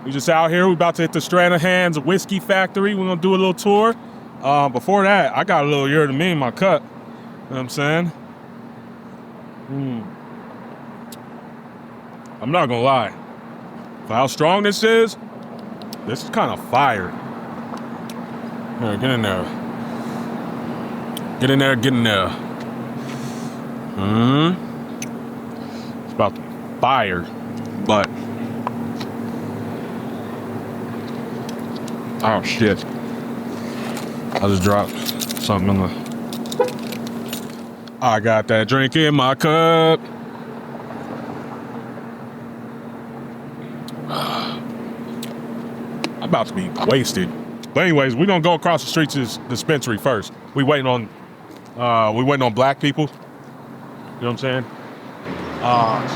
We just out here. We about to hit the Stranahan's whiskey factory. We're gonna do a little tour. Before that, I got a little year to me in my cup. You know what I'm saying? I'm not gonna lie. For how strong this is kind of fire. Here, get in there. Get in there, get in there. It's about to fire, but oh shit. I just dropped something in the... I got that drink in my cup. I'm about to be wasted. But anyways, we're gonna go across the street to this dispensary first. We waiting on black people. You know what I'm saying?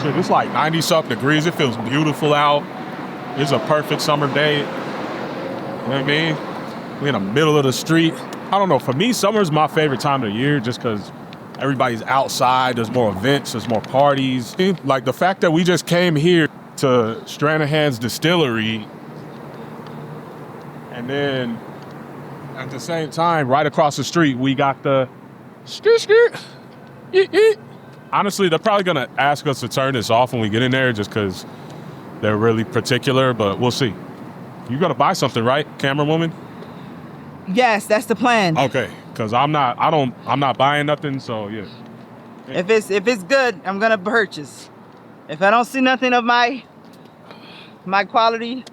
Shit, it's like 90-something degrees. It feels beautiful out. It's a perfect summer day. You know what I mean? We're in the middle of the street. I don't know, for me, summer's my favorite time of the year just because everybody's outside, there's more events, there's more parties. Like the fact that we just came here to Stranahan's Distillery, and then at the same time, right across the street, we got the Honestly, they're probably gonna ask us to turn this off when we get in there just because they're really particular, but we'll see. You're gonna buy something, right, camera woman? Yes, that's the plan. Okay, because I'm not buying nothing, so yeah. If it's good, I'm gonna purchase. If I don't see nothing of my quality,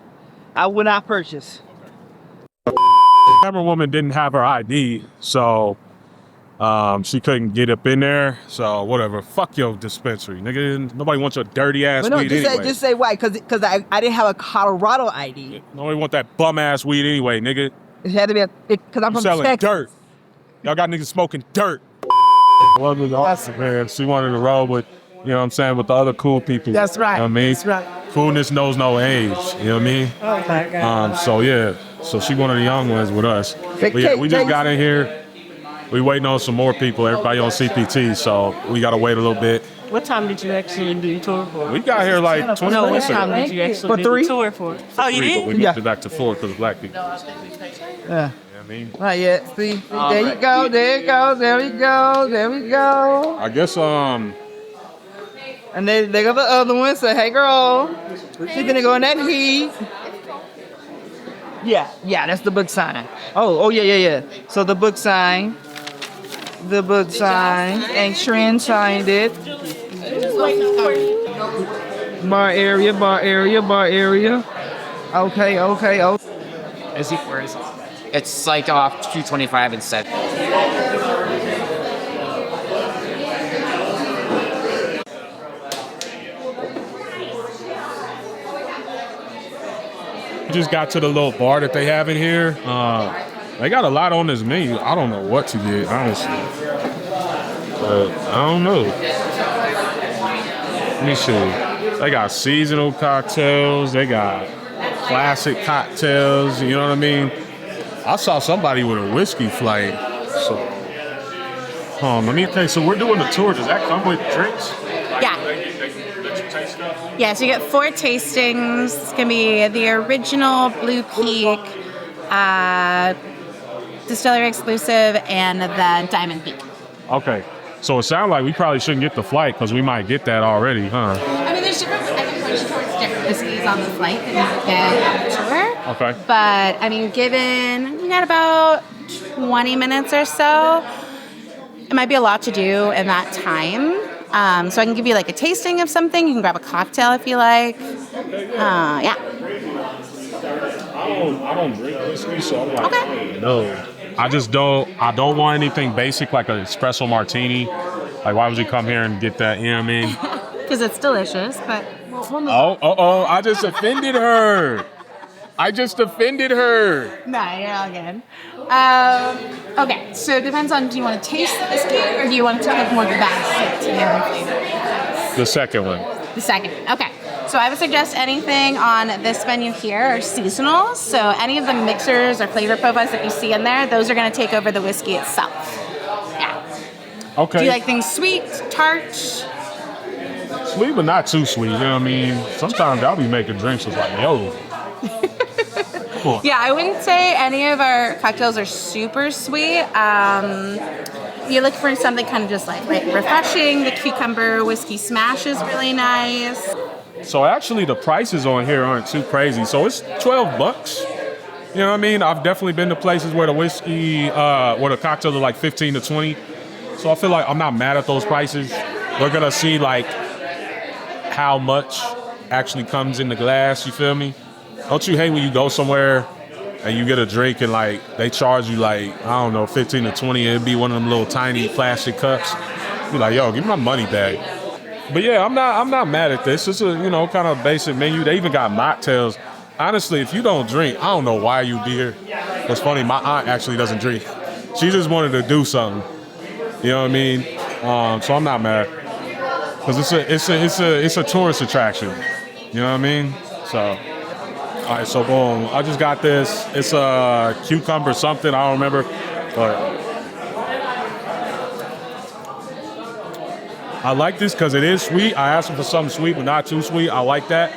I will not purchase. The camera woman didn't have her ID, so she couldn't get up in there. So whatever, fuck your dispensary, nigga. Nobody wants your dirty ass weed anyway. Just say why, because I didn't have a Colorado ID. Nobody want that bum ass weed anyway, nigga. It had to be because I'm from selling Texas. Dirt. Y'all got niggas smoking dirt. Well, awesome, man. She wanted to roll with, you know what I'm saying, with the other cool people. That's right. You know what I mean? That's right. Coolness knows no age. You know what I mean? Oh my God. So yeah. So she one of the young ones with us. But yeah, we just got in here. We waiting on some more people. Everybody on CPT, so we gotta wait a little bit. What time did you actually do the tour for? We got here like 20 No, what minutes ago. time did you actually do the tour for? Oh, you did? But we moved it back to 4 because of black people. Yeah. I mean, Not yet. See, there you go. There you go. There we go. There we go. I guess And they got the other one. Say, hey girl, she's gonna go in that heat. Yeah, that's the book sign. Oh yeah. So the book sign, and Trin signed it. Bar area. Okay. Is he? Where is it? It's like off 225 instead. we just got to the little bar that they have in here. They got a lot on this menu. I don't know what to get, honestly. But I don't know. Let me see. They got seasonal cocktails. They got classic cocktails. You know what I mean? I saw somebody with a whiskey flight. So, let me think. So we're doing the tour. Does that come with drinks? Yeah. Let you taste stuff? Yeah, so you get 4 tastings. It's going to be the original Blue Peak, Distillery exclusive, and the Diamond Peak. Okay. So it sounds like we probably shouldn't get the flight because we might get that already, huh? I mean, there's different, I can point you towards different whiskeys on the flight that you get on the tour. Okay. But, I mean, given you got about 20 minutes or so, it might be a lot to do in that time. So I can give you like a tasting of something. You can grab a cocktail if you like. Yeah. I don't drink whiskey, so I'm like, Okay. no. I don't want anything basic like an espresso martini. Like, why would you come here and get that? You know what I mean? Because it's delicious, but Oh, I just offended her. No, you're all good. Okay, so it depends on, do you want to taste the whiskey or do you want to take more of the back to your flavor? The second one. The second. Okay. So I would suggest anything on this menu here are seasonal. So any of the mixers or flavor profiles that you see in there, those are going to take over the whiskey itself. Yeah. Okay. Do you like things sweet, tart? Sweet, but not too sweet. You know what I mean? Sometimes I'll be making drinks that's like, yo. Cool. Yeah, I wouldn't say any of our cocktails are super sweet. You're looking for something kind of just like refreshing. The cucumber whiskey smash is really nice. So actually the prices on here aren't too crazy. So it's $12. You know what I mean? I've definitely been to places where the whiskey, where the cocktails are like 15 to 20. So I feel like I'm not mad at those prices. We're gonna see like how much actually comes in the glass, you feel me? Don't you hate when you go somewhere and you get a drink and like they charge you like, I don't know, 15 to 20, it'd be one of them little tiny plastic cups. Be like, yo, give me my money back. But yeah, I'm not mad at this. It's a, you know, kind of basic menu. They even got mocktails. Honestly, if you don't drink, I don't know why you be here. It's funny, my aunt actually doesn't drink. She just wanted to do something. You know what I mean? So I'm not mad. Cause it's a tourist attraction. You know what I mean? So, all right, so boom. I just got this. It's a cucumber something. I don't remember, but I like this because it is sweet. I asked for something sweet, but not too sweet. I like that.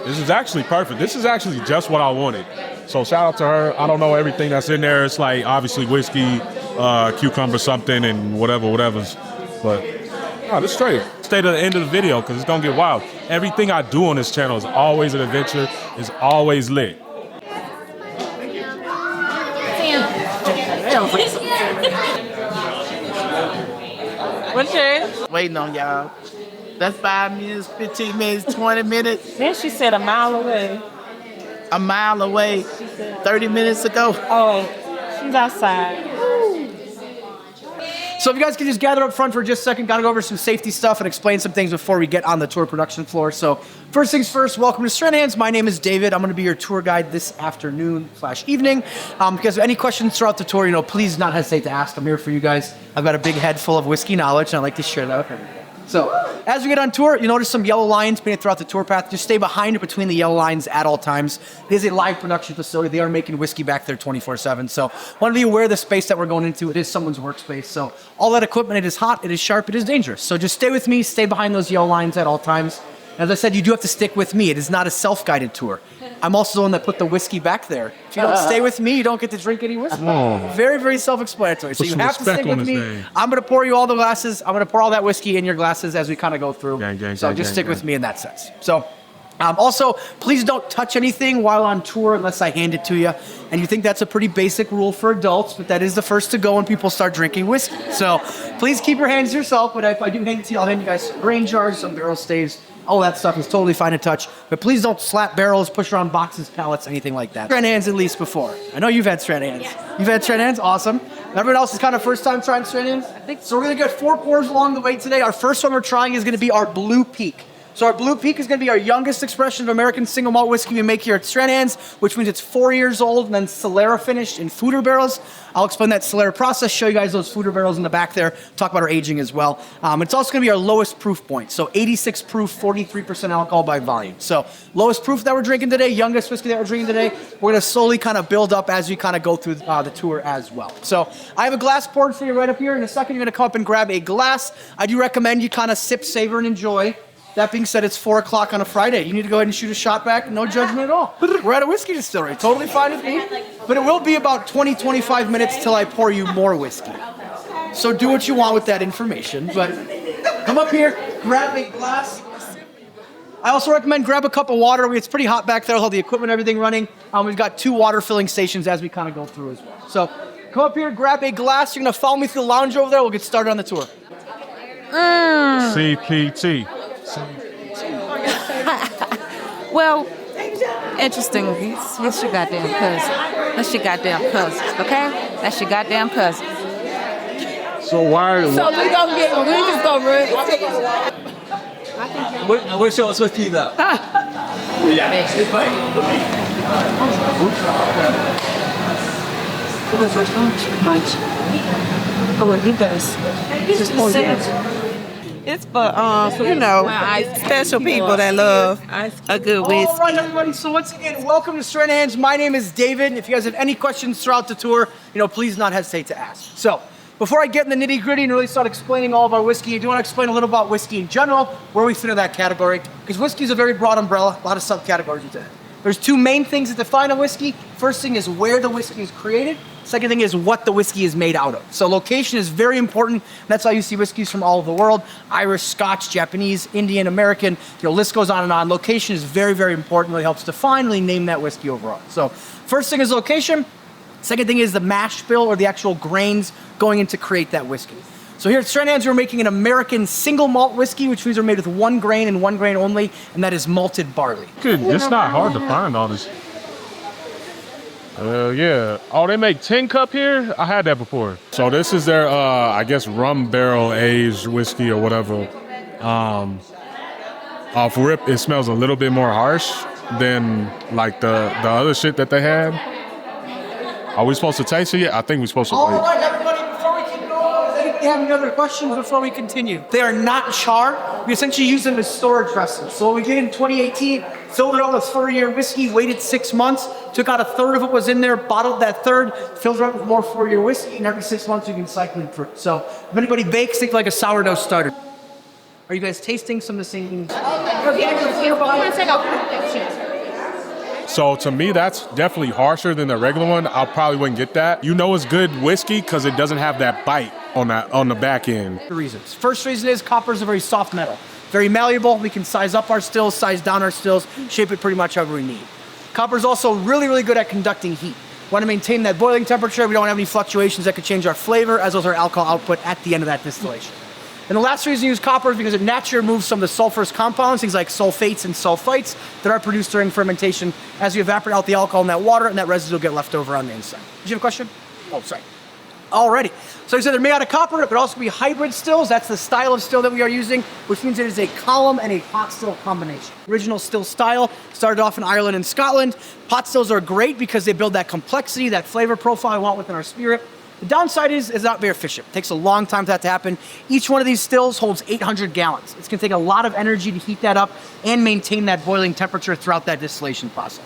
This is actually perfect. This is actually just what I wanted. So shout out to her. I don't know everything that's in there. It's like obviously whiskey, cucumber something, and whatever's. But no, this straight. Stay to the end of the video because it's gonna get wild. Everything I do on this channel is always an adventure. Is always lit. What's yours? Waiting on y'all. That's 5 minutes, 15 minutes, 20 minutes. Then she said a mile away. A mile away, 30 minutes ago. Oh, she's outside. So if you guys can just gather up front for just a second, gotta go over some safety stuff and explain some things before we get on the tour production floor. So first things first, welcome to Stranahan's. My name is David. I'm gonna be your tour guide this afternoon/evening. Because any questions throughout the tour, you know, please do not hesitate to ask. I'm here for you guys. I've got a big head full of whiskey knowledge and I like to share that with everyone. So as we get on tour, you notice some yellow lines painted throughout the tour path. Just stay behind or between the yellow lines at all times. It is a live production facility. They are making whiskey back there 24/7. So want to be aware of the space that we're going into. It is someone's workspace. So all that equipment, it is hot, it is sharp, it is dangerous. So just stay with me, stay behind those yellow lines at all times. As I said, you do have to stick with me. It is not a self-guided tour. I'm also the one that put the whiskey back there. If you don't stay with me, you don't get to drink any whiskey. Very, very self-explanatory. So you have to stick with me. I'm going to pour you all the glasses. I'm going to pour all that whiskey in your glasses as we kind of go through. So just stick with me in that sense. So also, please don't touch anything while on tour unless I hand it to you. And you think that's a pretty basic rule for adults, but that is the first to go when people start drinking whiskey. So please keep your hands to yourself. But if I do hand it to you, I'll hand you guys some grain jars, some barrel staves. All that stuff is totally fine to touch, but please don't slap barrels, push around boxes, pallets, anything like that. Stranahans at least before. I know you've had Stranahans. Yeah. You've had Stranahans? Awesome. Everyone else is kind of first time trying Stranahans? I think so. We're going to get 4 pours along the way today. Our first one we're trying is going to be our Blue Peak. So our Blue Peak is going to be our youngest expression of American single malt whiskey we make here at Stranahan's, which means it's 4 years old and then Solera finished in foeder barrels. I'll explain that Solera process, show you guys those foeder barrels in the back there, talk about our aging as well. It's also going to be our lowest proof point. So 86 proof, 43% alcohol by volume. So lowest proof that we're drinking today, youngest whiskey that we're drinking today. We're going to slowly kind of build up as we kind of go through the tour as well. So I have a glass poured for you right up here. In a second, you're going to come up and grab a glass. I do recommend you kind of sip, savor, and enjoy. That being said, it's 4 o'clock on a Friday. You need to go ahead and shoot a shot back. No judgment at all. We're at a whiskey distillery. Totally fine with me. But it will be about 20, 25 minutes till I pour you more whiskey. So do what you want with that information. But come up here, grab a glass. I also recommend grab a cup of water. It's pretty hot back there with all the equipment and everything running. We've got 2 water filling stations as we kind of go through as well. So come up here, grab a glass. You're going to follow me through the lounge over there. We'll get started on the tour. CPT. Well, interesting. That's your goddamn cousin. That's your goddamn cousin, okay? That's your goddamn cousin. So why? So we just gonna run. What's yours with you though? It's for special people that love a good whiskey. All right, everybody. So once again, welcome to Stranahan's. My name is David. If you guys have any questions throughout the tour, please not hesitate to ask. So before I get in the nitty gritty and really start explaining all of our whiskey, I do want to explain a little about whiskey in general, where we fit in that category, because whiskey is a very broad umbrella, a lot of subcategories within it. There's two main things that define a whiskey. First thing is where the whiskey is created. Second thing is what the whiskey is made out of. So location is very important. That's why you see whiskeys from all over the world. Irish, Scotch, Japanese, Indian, American, list goes on and on. Location is very, very important. Really helps define, really name that whiskey overall. So first thing is location. Second thing is the mash bill or the actual grains going in to create that whiskey. So here at Stranahan's, we're making an American single malt whiskey, which means we're made with one grain and one grain only, and that is malted barley. Dude, it's not hard to find all this. Yeah. Oh, they make 10 cup here? I had that before. So this is their, I guess, rum barrel aged whiskey or whatever. Off rip, it smells a little bit more harsh than like the other shit that they had. Are we supposed to taste it yet? I think we're supposed to All wait. right, everybody, before we can go, does anybody have any other questions before we continue? They are not charred. We essentially use them as storage vessels. So what we did in 2018, filled it up with 4-year whiskey, waited 6 months, took out a third of what was in there, bottled that third, filled it up with more 4-year whiskey, and every 6 months you can cycle it through. So if anybody bakes, think like a sourdough starter. Are you guys tasting some of the same things? So to me, that's definitely harsher than the regular one. I probably wouldn't get that. You know it's good whiskey because it doesn't have that bite on the back end. The reasons. First reason is copper is a very soft metal. Very malleable. We can size up our stills, size down our stills, shape it pretty much however we need. Copper is also really, really good at conducting heat. We want to maintain that boiling temperature. We don't have any fluctuations that could change our flavor as well as our alcohol output at the end of that distillation. And the last reason you use copper is because it naturally removes some of the sulfurous compounds, things like sulfates and sulfites, that are produced during fermentation. As you evaporate out the alcohol in that water, and that residue will get left over on the inside. Did you have a question? Oh, sorry. Alrighty. So you said they're made out of copper. It could also be hybrid stills. That's the style of still that we are using, which means it is a column and a pot still combination. Original still style started off in Ireland and Scotland. Pot stills are great because they build that complexity, that flavor profile I want within our spirit. The downside is it's not very efficient. It takes a long time for that to happen. Each one of these stills holds 800 gallons. It's going to take a lot of energy to heat that up and maintain that boiling temperature throughout that distillation process.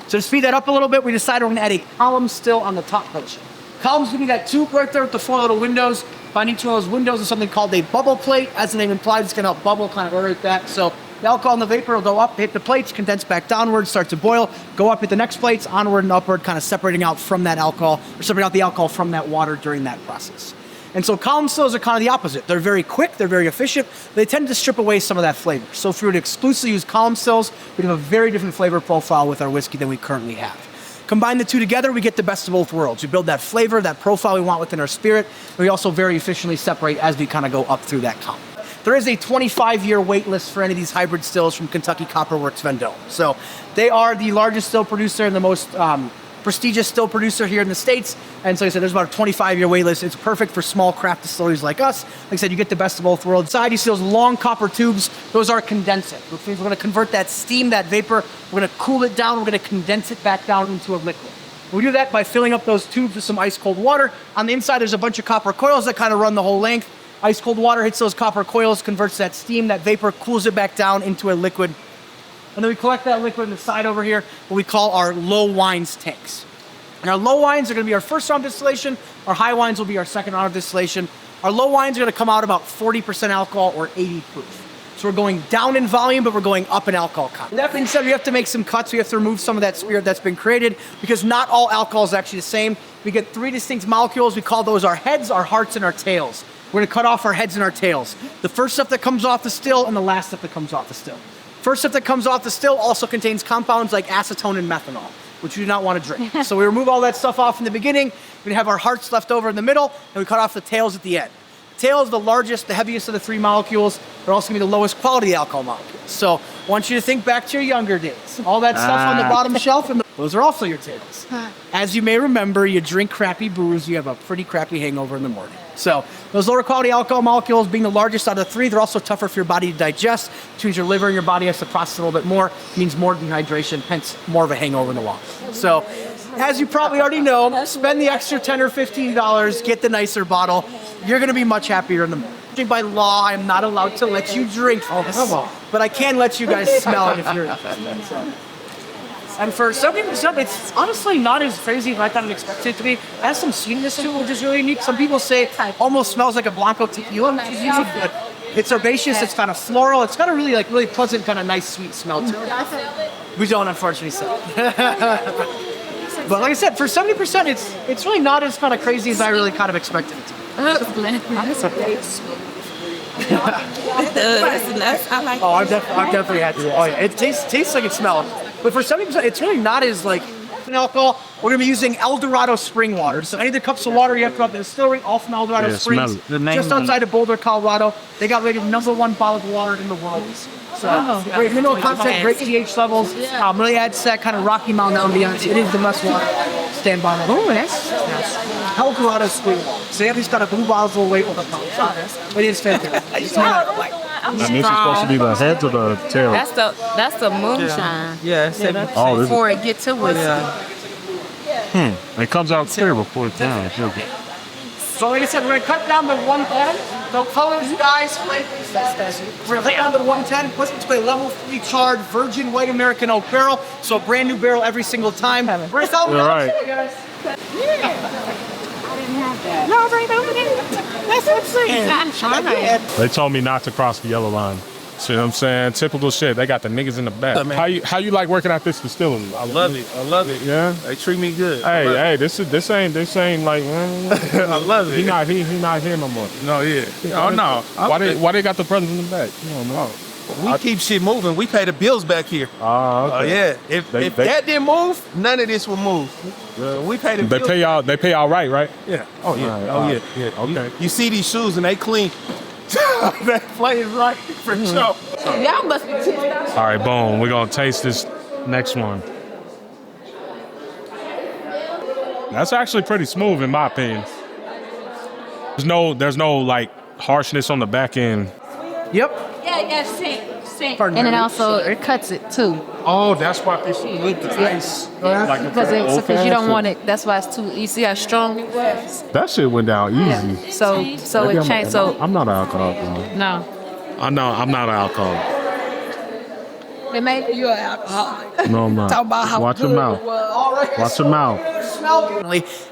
So to speed that up a little bit, we decided we're going to add a column still on the top portion. Column's going to be that tube right there with the 4 little windows. Behind each one of those windows is something called a bubble plate. As the name implies, it's going to help bubble, kind of aerate that. So the alcohol and the vapor will go up, hit the plates, condense back downward, start to boil, go up, hit the next plates, onward and upward, kind of separating out from that alcohol, or separating out the alcohol from that water during that process. And so column stills are kind of the opposite. They're very quick, they're very efficient, they tend to strip away some of that flavor. So if we were to exclusively use column stills, we'd have a very different flavor profile with our whiskey than we currently have. Combine the two together, we get the best of both worlds. We build that flavor, that profile we want within our spirit, and we also very efficiently separate as we kind of go up through that column. There is a 25-year wait list for any of these hybrid stills from Kentucky Copper Works Vendome. So they are the largest still producer and the most prestigious still producer here in the States. And so I said, there's about a 25-year wait list. It's perfect for small craft distilleries like us. Like I said, you get the best of both worlds. Inside, you see those long copper tubes. Those are condensate, which means we're going to convert that steam, that vapor. We're going to cool it down. We're going to condense it back down into a liquid. We do that by filling up those tubes with some ice cold water. On the inside, there's a bunch of copper coils that kind of run the whole length. Ice cold water hits those copper coils, converts that steam, that vapor, cools it back down into a liquid. And then we collect that liquid in the side over here, what we call our low wines tanks. And our low wines are going to be our first round of distillation. Our high wines will be our second round of distillation. Our low wines are going to come out about 40% alcohol or 80 proof. So we're going down in volume, but we're going up in alcohol content. That being said, we have to make some cuts. We have to remove some of that spirit that's been created because not all alcohol is actually the same. We get 3 distinct molecules. We call those our heads, our hearts, and our tails. We're going to cut off our heads and our tails. The first stuff that comes off the still and the last stuff that comes off the still. First stuff that comes off the still also contains compounds like acetone and methanol, which you do not want to drink. So we remove all that stuff off in the beginning. We have our hearts left over in the middle, and we cut off the tails at the end. The tail is the largest, the heaviest of the 3 molecules. They're also going to be the lowest quality alcohol molecules. So I want you to think back to your younger days. All that stuff on the bottom shelf, and those are also your tails. As you may remember, you drink crappy booze, you have a pretty crappy hangover in the morning. So those lower quality alcohol molecules being the largest out of the 3, they're also tougher for your body to digest, which means your liver and your body has to process a little bit more, means more dehydration, hence more of a hangover in the long run. So as you probably already know, spend the extra $10 or $15, get the nicer bottle. You're going to be much happier in the morning. By law, I'm not allowed to let you drink this, but I can let you guys smell it if you're interested. So. And for some people, it's honestly not as crazy as I thought I'd expect it to be. It has some sweetness to it, which is really unique. Some people say it almost smells like a Blanco tequila, which is usually good. It's herbaceous. It's kind of floral. It's got a really pleasant, kind of nice, sweet smell to it. We don't, unfortunately, sell. But like I said, for 70%, it's really not as kind of crazy as I really kind of expected it to be. Oh, I've definitely had to. Oh yeah, it tastes like it smells. But for 70%, it's really not as like an alcohol. We're gonna be using El Dorado spring water. So any of the cups of water you have to go up to the distillery, all from El Dorado Springs, just outside of Boulder, Colorado. They got rated #1 bottled water in the world. So great mineral content, great pH levels. Really adds that kind of Rocky Mountain ambiance. It is the must water. Stand by that. Oh, that's El Dorado spring water. So yeah, he's got a blue bottle weight on the top. It is fantastic. And this is supposed to be the heads of the tail. That's the moonshine. Yeah. Oh, this Before it get to whiskey. it comes out clear before it's down. So like I said, we're gonna cut down to 110. No colors, dyes, flavors. We're gonna lay down to 110. Put it into a level 3 charred virgin white American oak barrel. So a brand new barrel every single time. We're gonna sell them right. guys. No, right over there. That's what I'm saying. They told me not to cross the yellow line. See what I'm saying? Typical shit. They got the niggas in the back. How you like working at this distillery? I love it. Yeah. They treat me good. Hey, this ain't like. I love it. He not here no more. No, yeah. Oh no. Why they got the brothers in the back? No. We keep shit moving. We pay the bills back here. Oh, okay. Yeah. If that didn't move, none of this would move. We pay the bills. They pay y'all right? Yeah. Oh yeah. Right. Yeah. Okay. You see these shoes and they clean. They play right for sure. Y'all must be All right, boom. We're gonna taste this next one. That's actually pretty smooth in my opinion. There's no like harshness on the back end. Yep. Yeah, sink. And then also it cuts it too. Oh, that's why this with the ice. Because you don't want it. That's why it's too. You see how strong it was. That shit went down easy. Yeah. So it changed. So I'm not an alcoholic. no. I'm not an alcoholic. It made you an alcoholic. No, I'm not. Talk about how Watch good your mouth. it was. Watch your mouth.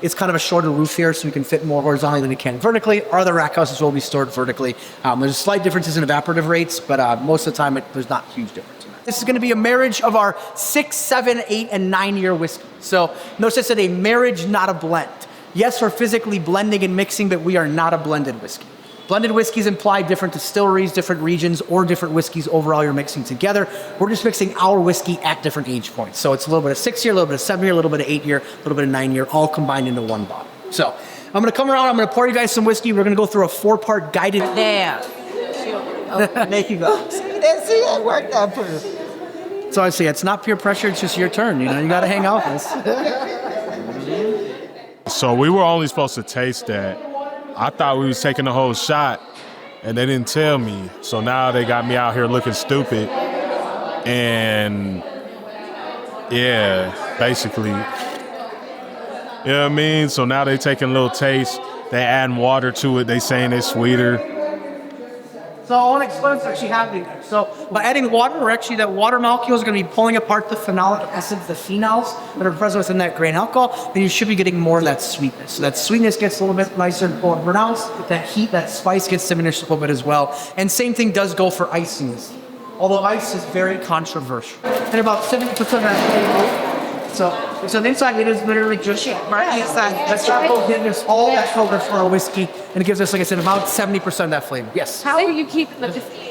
It's kind of a shorter roof here, so we can fit more horizontally than it can vertically. Our other rack houses will be stored vertically. There's slight differences in evaporative rates, but most of the time there's not huge difference. This is going to be a marriage of our 6, 7, 8, and 9 year whiskey. So notice I said a marriage, not a blend. Yes, we're physically blending and mixing, but we are not a blended whiskey. Blended whiskeys imply different distilleries, different regions, or different whiskeys overall you're mixing together. We're just mixing our whiskey at different age points. So it's a little bit of 6 year, a little bit of 7 year, a little bit of 8 year, a little bit of 9 year, all combined into one bottle. So I'm gonna come around, I'm gonna pour you guys some whiskey. We're gonna go through a 4-part guided. Damn. Make you go. See, that worked out for you. So I say it's not peer pressure, it's just your turn. You gotta hang out with us. So we were only supposed to taste that. I thought we was taking the whole shot, and they didn't tell me. So now they got me out here looking stupid. And yeah, basically. You know what I mean? So now they taking a little taste. They adding water to it. They saying it's sweeter. So I want to explain what's actually happening there. So by adding water, that water molecule is going to be pulling apart the phenolic acids, the phenols that are present within that grain alcohol, then you should be getting more of that sweetness. So that sweetness gets a little bit nicer and more pronounced. That heat, that spice gets diminished a little bit as well. And same thing does go for icings. Although ice is very controversial. And about 70% of that flavor. So the inside it is literally just right inside. That's charcoal giving us all that flavor for our whiskey, and it gives us, like I said, about 70% of that flavor. Yes. How are you keeping the whiskey?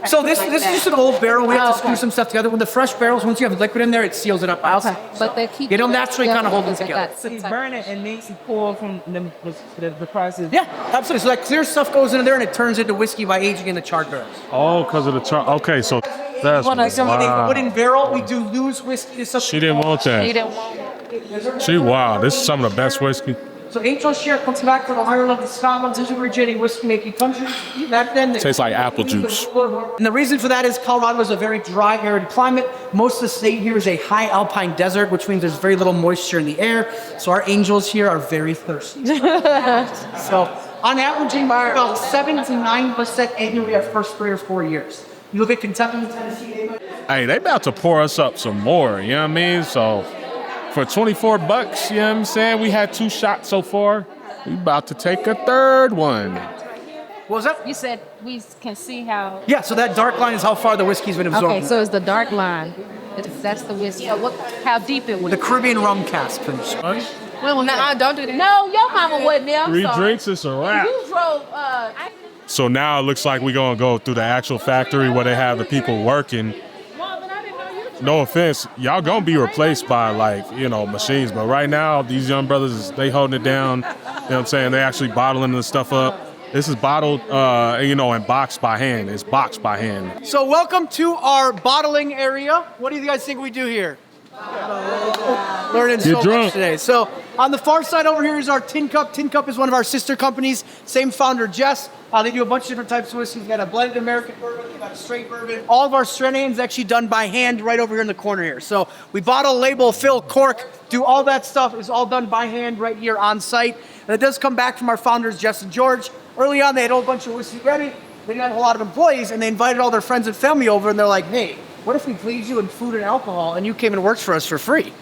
So this is just an old barrel. We have to screw some stuff together. With the fresh barrels, once you have liquid in there, it seals it up. Okay, but they keep. They don't naturally kind of hold them together. You burn it and then you pour from them the process. Yeah, absolutely. So that clear stuff goes into there and it turns into whiskey by aging in the charred barrels. Oh, because of the char. Okay, so that's When a wooden barrel, we do lose whiskey. She didn't want that. Wow, this is some of the best whiskey. So Angel Share comes back from a higher level Scotland, this is originating whiskey making country. Back then, Tastes like apple juice. And the reason for that is Colorado is a very dry, arid climate. Most of the state here is a high alpine desert, which means there's very little moisture in the air. So our angels here are very thirsty. So on averaging, about 7 to 9% annually our first 3 or 4 years. You look at Kentucky and Tennessee. Hey, they about to pour us up some more, you know what I mean? So for $24, you know what I'm saying? We had 2 shots so far. We about to take a 3rd one. What was that? You said we can see how. Yeah, so that dark line is how far the whiskey's been absorbed. Okay, so it's the dark line. That's the whiskey. How deep it was. The Caribbean rum cask finish. Well, no, don't do that. No, your mama wasn't there. I'm 3 sorry. drinks, it's a wrap. You drove. So now it looks like we're gonna go through the actual factory where they have the people working. No offense, y'all gonna be replaced by machines, but right now these young brothers, they holding it down. You know what I'm saying? They actually bottling the stuff up. This is bottled, and boxed by hand. It's boxed by hand. So welcome to our bottling area. What do you guys think we do here? Learning so much today. So on the far side over here is our Tin Cup. Tin Cup is one of our sister companies. Same founder, Jess. They do a bunch of different types of whiskeys. We've got a blended American bourbon. We've got a straight bourbon. All of our Stranahan is actually done by hand right over here in the corner here. So we bottle, label, fill, cork, do all that stuff. Is all done by hand right here on site. And it does come back from our founders, Jess and George. Early on, they had a whole bunch of whiskey ready. They didn't have a lot of employees, and they invited all their friends and family over, and they're like, hey, what if we please you in food and alcohol, and you came and worked for us for free?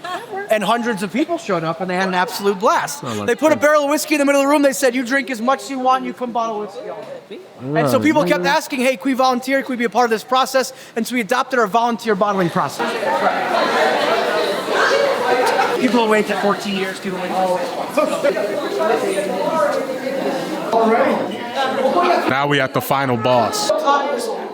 And hundreds of people showed up, and they had an absolute blast. They put a barrel of whiskey in the middle of the room. They said, you drink as much as you want, and you can bottle whiskey all day. And so people kept asking, hey, can we volunteer? Can we be a part of this process? And so we adopted our volunteer bottling process. People will wait 14 years. People wait all Now we at the final boss.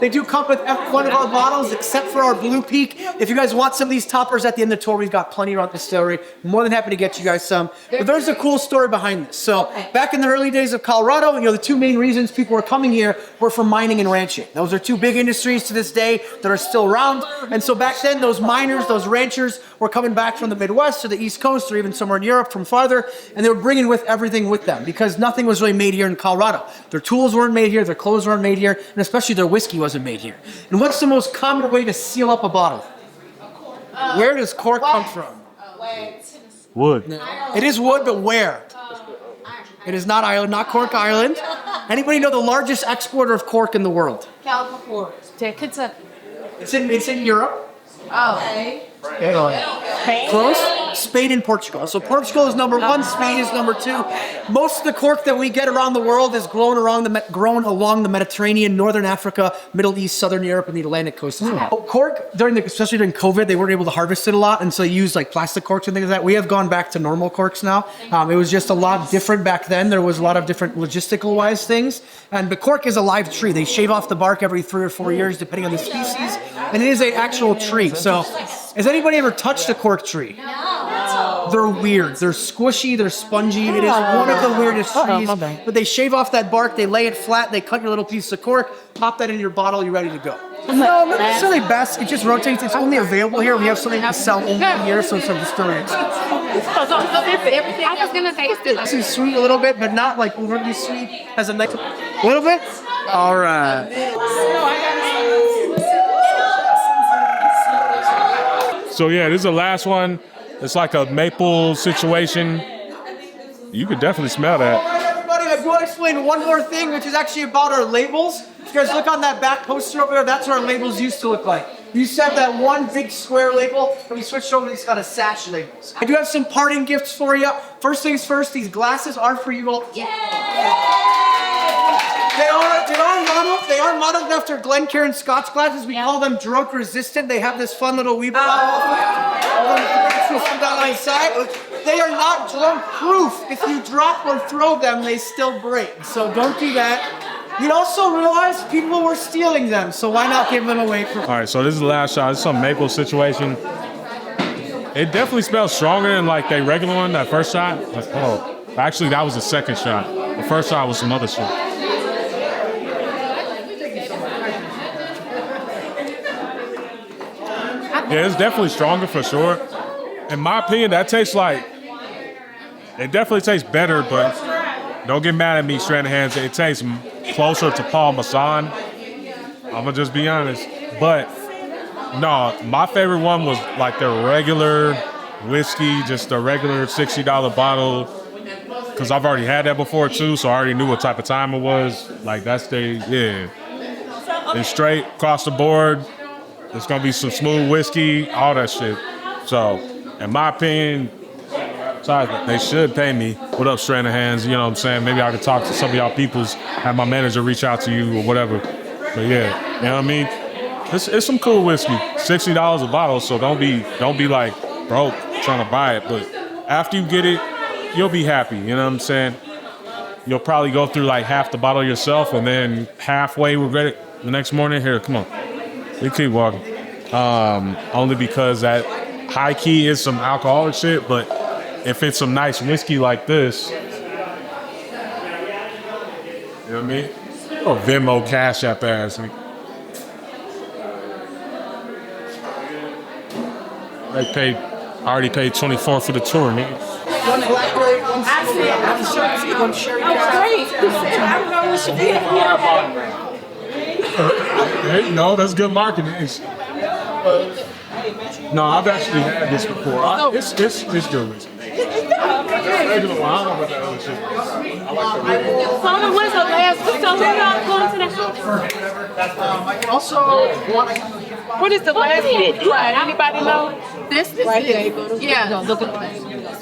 They do come with one of our bottles, except for our Blue Peak. If you guys want some of these toppers at the end of the tour, we've got plenty around Distillery. More than happy to get you guys some. But there's a cool story behind this. So back in the early days of Colorado, the two main reasons people were coming here were for mining and ranching. Those are two big industries to this day that are still around. And so back then, those miners, those ranchers were coming back from the Midwest to the East Coast or even somewhere in Europe from farther, and they were bringing with everything with them because nothing was really made here in Colorado. Their tools weren't made here, their clothes weren't made here, and especially their whiskey wasn't made here. And what's the most common way to seal up a bottle? Where does cork come from? Wood. It is wood, but where? It is not Ireland, not Cork Island. Anybody know the largest exporter of cork in the world? California. Kentucky. It's in Europe. Oh. Close. Spain and Portugal. So Portugal is number 1, Spain is number 2. Most of the cork that we get around the world is grown along the Mediterranean, Northern Africa, Middle East, Southern Europe, and the Atlantic coast as well. Cork, especially during COVID, they weren't able to harvest it a lot, and so they used plastic corks and things like that. We have gone back to normal corks now. It was just a lot different back then. There was a lot of different logistical-wise things. And the cork is a live tree. They shave off the bark every 3 or 4 years, depending on the species, and it is an actual tree. So has anybody ever touched a cork tree? No. They're weird. They're squishy. They're spongy. It is one of the weirdest trees. But they shave off that bark. They lay it flat. They cut your little piece of cork. Pop that in your bottle. You're ready to go. No, not necessarily best. It just rotates. It's only available here. We have something to sell only here, so it's a distillery exclusive. I was gonna taste it. It's sweet a little bit, but not overly sweet. Has a nice little bit. All right. So yeah, this is the last one. It's like a maple situation. You could definitely smell that. All right, everybody, I want to explain one more thing, which is actually about our labels. If you guys look on that back poster over there, that's what our labels used to look like. We used to have that one big square label, and we switched over to these kind of sash labels. I do have some parting gifts for you. First things first, these glasses are for you all. They are modeled after Glencairn Scotch glasses. We call them drunk resistant. They have this fun little wee They are not drunk proof. If you drop or throw them, they still break. So don't do that. We also realized people were stealing them, so why not give them away for free? All right, so this is the last shot. It's some maple situation. It definitely smells stronger than the regular one, that first shot. Actually, that was the second shot. The first shot was some other shit. Yeah, it's definitely stronger for sure. In my opinion, that tastes it definitely tastes better, but don't get mad at me, Stranahans. It tastes closer to Parmesan. I'm gonna just be honest. But no, my favorite one was the regular whiskey, just a regular $60 bottle. Cause I've already had that before too, so I already knew what type of time it was. It's straight across the board. There's gonna be some smooth whiskey, all that shit. So, in my opinion, Besides, they should pay me. What up, Stranahans? You know what I'm saying? Maybe I could talk to some of y'all peoples, have my manager reach out to you or whatever. But yeah, you know what I mean? It's some cool whiskey. $60 a bottle, so don't be like broke trying to buy it. But after you get it, you'll be happy. You know what I'm saying? You'll probably go through like half the bottle yourself, and then halfway regret it the next morning. Here, come on, we keep walking. Only because that high key is some alcoholic shit, but if it's some nice whiskey like this, you know what I mean? Or Venmo Cash App ass. I already paid 24 for the tour, nigga. One blackberry, one sherry, one sherry. Hey, no, that's good marketing. No, I've actually had this before. It's good whiskey. Regular one. I don't know about that other shit. I like the regular. So when's the last? So who y'all going to the house? Also, What is the last one? Right. Anybody know? This Right here. Yeah. Look at the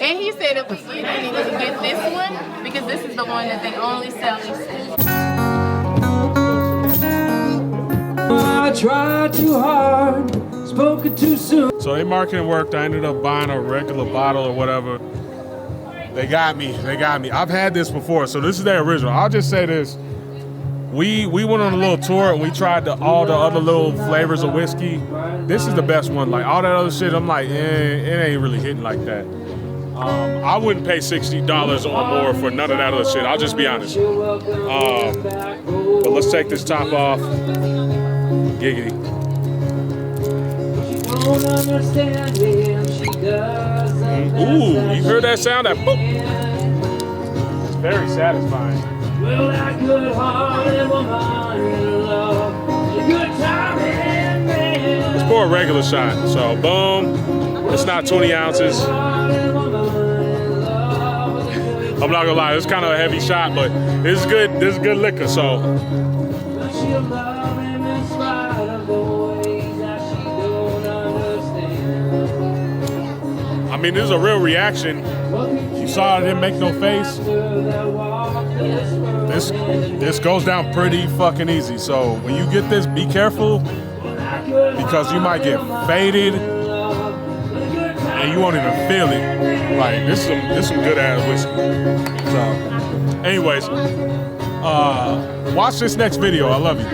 And he said if we get it, we need to get this one because this is the one that they only sell exclusive. I tried too hard, spoken too soon. So they marketing worked. I ended up buying a regular bottle or whatever. They got me. I've had this before, so this is their original. I'll just say this. We went on a little tour and we tried all the other little flavors of whiskey. This is the best one. Like all that other shit, I'm like, it ain't really hitting like that. I wouldn't pay $60 or more for none of that other shit. I'll just be honest. But let's take this top off. Giggity. Ooh, you heard that sound? That boop. It's very satisfying. Well, that good-hearted woman in love, a good time in bed. Let's pour a regular shot. So, boom. It's not 20 ounces. I'm not gonna lie, it's kind of a heavy shot, but it's good. This is good liquor. So, She'll love him in spite of the ways that she don't understand. I mean, this is a real reaction. You saw it didn't make no face. This goes down pretty fucking easy. So when you get this, be careful because you might get faded and you won't even feel it. Like this is some good ass whiskey. So, anyways, watch this next video. I love you.